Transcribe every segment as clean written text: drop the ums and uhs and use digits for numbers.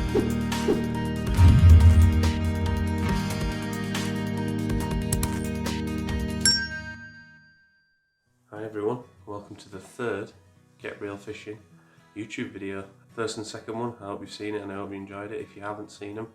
Hi everyone, welcome to the third Get Real Fishing YouTube video. First and second one, I hope you've seen it and I hope you enjoyed it. If you haven't seen them,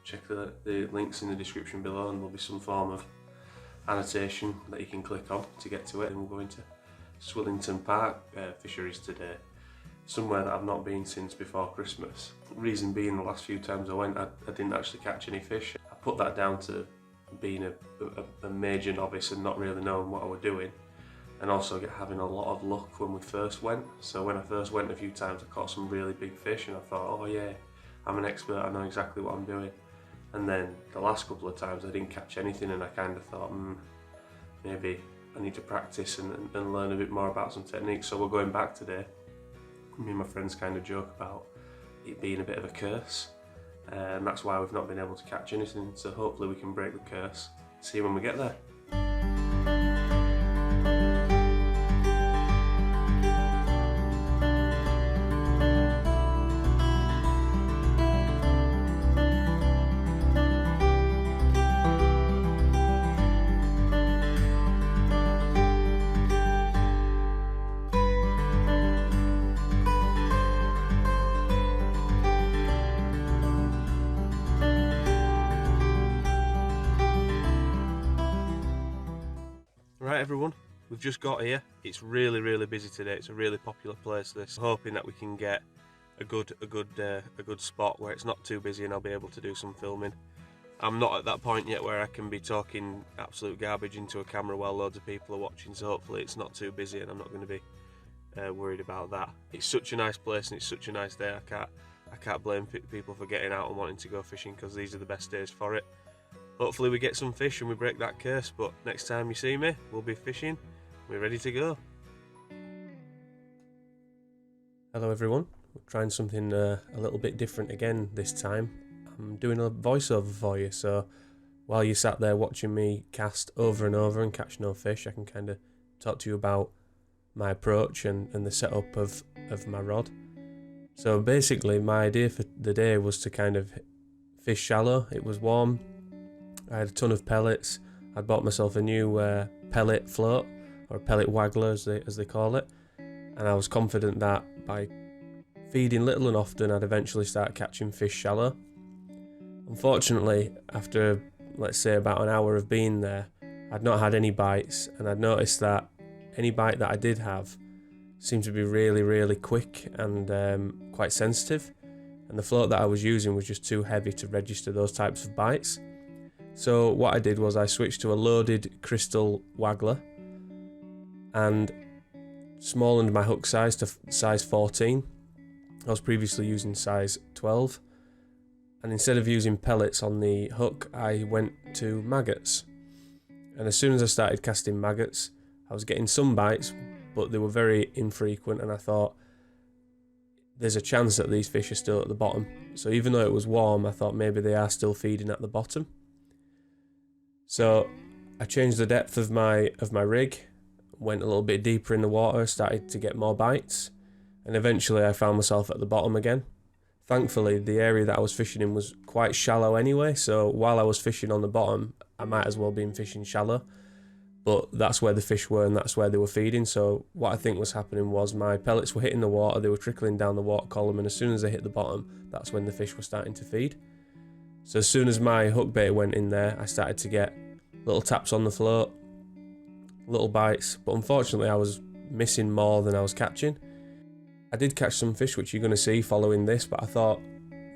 check the links in the description below and there'll be some form of annotation that you can click on to get to it. And we're going to Swillington Park Fisheries today, somewhere that I've not been since before Christmas. Reason being, the last few times I went, I didn't actually catch any fish. I put that down to being a major novice and not really knowing what I was doing, and also having a lot of luck when we first went. So when I first went a few times, I caught some really big fish and I thought, oh yeah, I'm an expert, I know exactly what I'm doing. And then the last couple of times I didn't catch anything and I kind of thought, maybe I need to practice and learn a bit more about some techniques. So we're going back today. Me and my friends kind of joke about it being a bit of a curse, and that's why we've not been able to catch anything. So hopefully we can break the curse. See you when we get there. Right everyone, we've just got here. It's really busy today. It's a really popular place this. I'm hoping that we can get a good spot where it's not too busy and I'll be able to do some filming. I'm not at that point yet where I can be talking absolute garbage into a camera while loads of people are watching, so hopefully it's not too busy and I'm not going to be worried about that. It's such a nice place and it's such a nice day. I can't blame people for getting out and wanting to go fishing, because these are the best days for it. Hopefully we get some fish and we break that curse, but next time you see me, we'll be fishing. We're ready to go. Hello everyone, we're trying something a little bit different again this time. I'm doing a voiceover for you, so while you sat there watching me cast over and over and catch no fish, I can kind of talk to you about my approach and the setup of my rod. So basically my idea for the day was to kind of fish shallow. It was warm. I had a ton of pellets. I'd bought myself a new pellet float, or pellet waggler as they call it, and I was confident that by feeding little and often I'd eventually start catching fish shallow. Unfortunately, after let's say about an hour of being there, I'd not had any bites, and I'd noticed that any bite that I did have seemed to be really quick and quite sensitive, and the float that I was using was just too heavy to register those types of bites. So what I did was I switched to a loaded crystal waggler and smallened my hook size to size 14. I was previously using size 12, and instead of using pellets on the hook, I went to maggots. And as soon as I started casting maggots, I was getting some bites, but they were very infrequent, and I thought there's a chance that these fish are still at the bottom. So even though it was warm, I thought maybe they are still feeding at the bottom. So I changed the depth of my rig, went a little bit deeper in the water, started to get more bites, and eventually I found myself at the bottom again. Thankfully, the area that I was fishing in was quite shallow anyway, so while I was fishing on the bottom, I might as well be fishing shallow. But that's where the fish were and that's where they were feeding. So what I think was happening was my pellets were hitting the water, they were trickling down the water column, and as soon as they hit the bottom, that's when the fish were starting to feed. So as soon as my hook bait went in there, I started to get little taps on the float, little bites, but unfortunately I was missing more than I was catching. I did catch some fish, which you're going to see following this, but I thought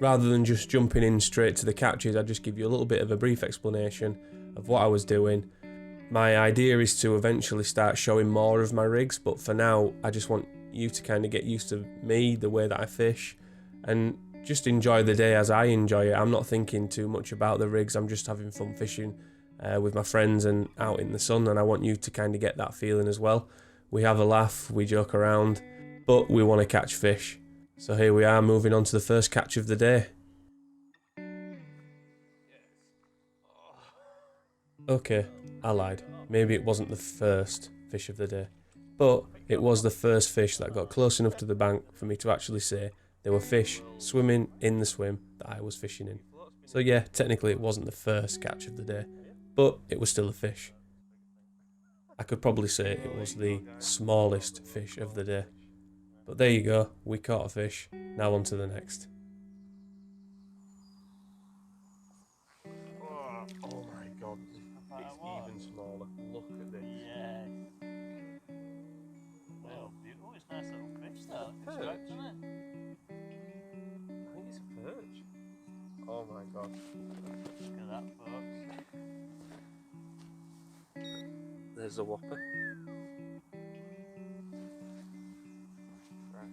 rather than just jumping in straight to the catches, I'd just give you a little bit of a brief explanation of what I was doing. My idea is to eventually start showing more of my rigs, but for now I just want you to kind of get used to me, the way that I fish, and just enjoy the day as I enjoy it. I'm not thinking too much about the rigs, I'm just having fun fishing with my friends and out in the sun, and I want you to kind of get that feeling as well. We have a laugh, we joke around, but we want to catch fish. So here we are, moving on to the first catch of the day. Okay, I lied. Maybe it wasn't the first fish of the day, but it was the first fish that got close enough to the bank for me to actually say There were fish swimming in the swim that I was fishing in. So yeah, technically it wasn't the first catch of the day, but it was still a fish. I could probably say it was the smallest fish of the day. But there you go, we caught a fish. Now on to the next. Oh my god, it's even smaller. Look at this. Yeah. Well, beautiful. It's a nice little fish though. It's striped, isn't it? I think it's a perch. Oh my god. Look at that, folks. There's a whopper. Christ.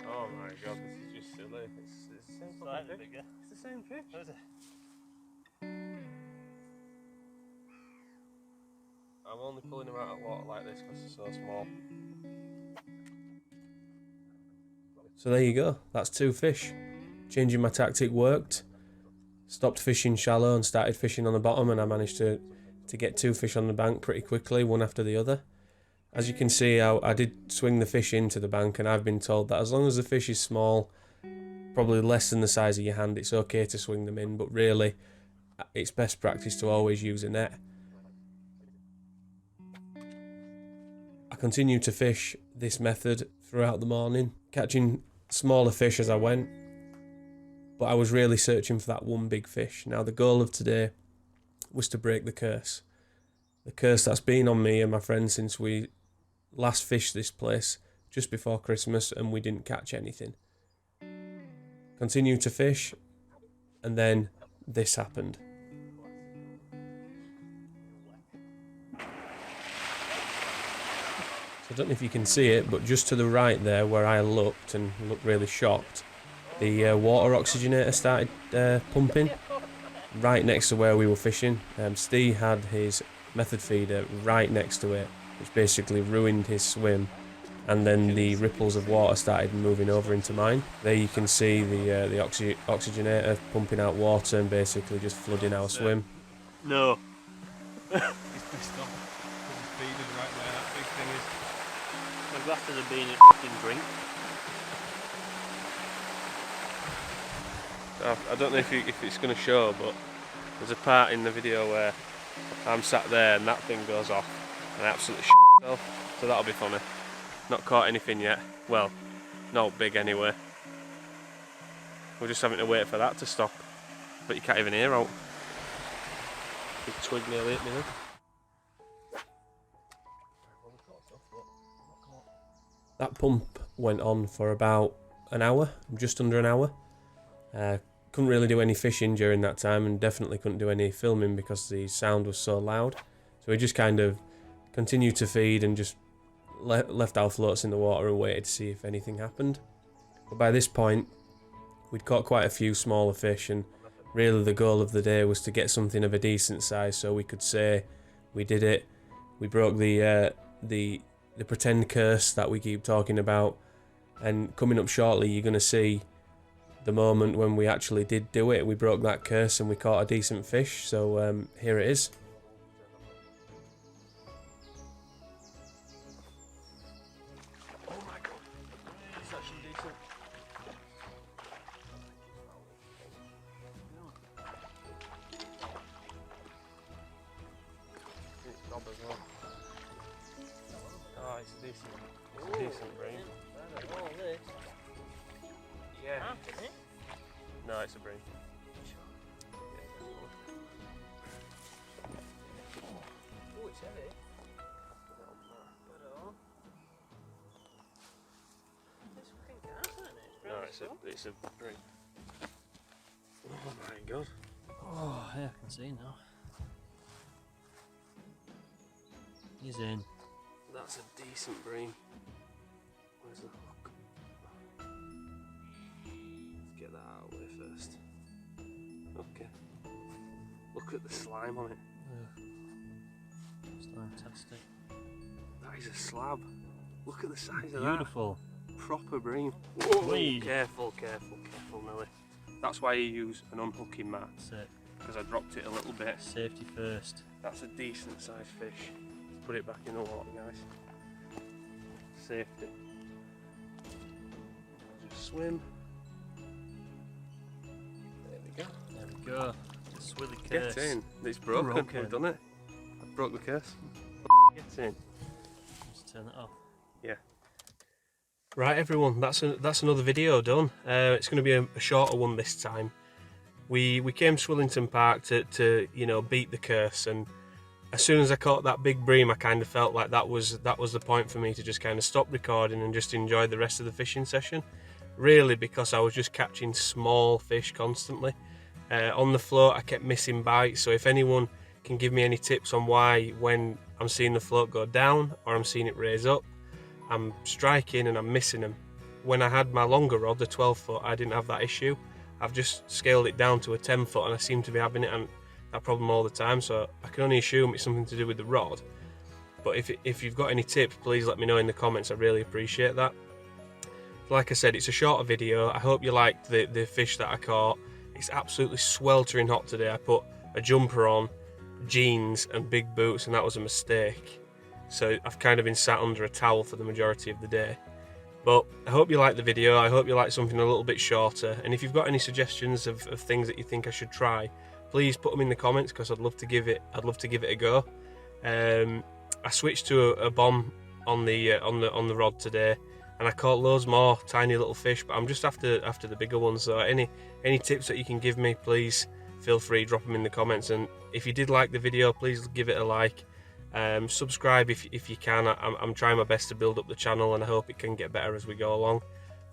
Oh my god, this is just silly. It's the same Slightly fish. bigger. It's the same fish. What is it? I'm only pulling them out of water like this because they're so small. So there you go, that's 2 fish. Changing my tactic worked. Stopped fishing shallow and started fishing on the bottom, and I managed to get 2 fish on the bank pretty quickly, one after the other. As you can see, I did swing the fish into the bank, and I've been told that as long as the fish is small, probably less than the size of your hand, it's okay to swing them in, but really, it's best practice to always use a net. I continued to fish this method throughout the morning, catching smaller fish as I went, but I was really searching for that one big fish. Now the goal of today was to break the curse. The curse that's been on me and my friends since we last fished this place just before Christmas and we didn't catch anything. Continued to fish, and then this happened. So I don't know if you can see it, but just to the right there where I looked and looked really shocked, the water oxygenator started pumping right next to where we were fishing. Steve had his method feeder right next to it, which basically ruined his swim, and then the ripples of water started moving over into mine. There you can see the oxygenator pumping out water and basically just flooding our swim. No. He's pissed off. Put his feeders right where that big thing is. My glasses are being a fucking drink. I don't know if it's going to show, but there's a part in the video where I'm sat there and that thing goes off and I absolutely shit myself, so that'll be funny. Not caught anything yet, well, not big anyway. We're just having to wait for that to stop, but you can't even hear out. Big twig nearly hit me then. That pump went on for about an hour, just under an hour. Couldn't really do any fishing during that time, and definitely couldn't do any filming because the sound was so loud. So we just kind of continued to feed and just left our floats in the water and waited to see if anything happened. But by this point, we'd caught quite a few smaller fish, and really the goal of the day was to get something of a decent size so we could say we did it. We broke the pretend curse that we keep talking about, and coming up shortly you're going to see the moment when we actually did do it. We broke that curse and we caught a decent fish, so here it is. Oh my god, it's actually decent. It's knob as well. Oh, it's a decent brain. Yeah. No, it's a bream. Oh, it's heavy. It's fucking gas, isn't it? No, it's a bream. Oh my god. Oh, yeah, I can see now. He's in. That's a decent bream. Where's the hook? Get that out of the way first. Okay. Look at the slime on it. It's fantastic. That is a slab. Look at the size of Beautiful. that. Proper bream. Whoa, Whee. careful, Millie. That's why you use an unhooking mat, That's it. because I dropped it a little bit. Safety first. That's a decent sized fish. Let's put it back in the water, guys. Safety. Just swim. There we go. There we go. The swilly curse. Get in. It's broken. Broken. We've done it. I broke the curse. Get in. Just turn it off. Yeah. Right, everyone. That's another video done. It's going to be a shorter one this time. We came to Swillington Park to you know, beat the curse, and as soon as I caught that big bream, I kind of felt like that was the point for me to just kind of stop recording and just enjoy the rest of the fishing session. Really, because I was just catching small fish constantly. On the float, I kept missing bites. So if anyone can give me any tips on why, when I'm seeing the float go down or I'm seeing it raise up, I'm striking and I'm missing them. When I had my longer rod, the 12 foot, I didn't have that issue. I've just scaled it down to a 10 foot and I seem to be having that problem all the time, so I can only assume it's something to do with the rod. But if you've got any tips, please let me know in the comments. I really appreciate that. Like I said, it's a shorter video. I hope you liked the fish that I caught. It's absolutely sweltering hot today. I put a jumper on, jeans and big boots, and that was a mistake. So I've kind of been sat under a towel for the majority of the day. But I hope you liked the video. I hope you liked something a little bit shorter. And if you've got any suggestions of things that you think I should try, please put them in the comments, because I'd love to give it a go. I switched to a bomb on the rod today, and I caught loads more tiny little fish, but I'm just after the bigger ones. So any tips that you can give me, please feel free, drop them in the comments. And if you did like the video, please give it a like. Subscribe if you can. I'm trying my best to build up the channel, and I hope it can get better as we go along.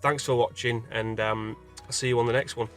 Thanks for watching, and I'll see you on the next one.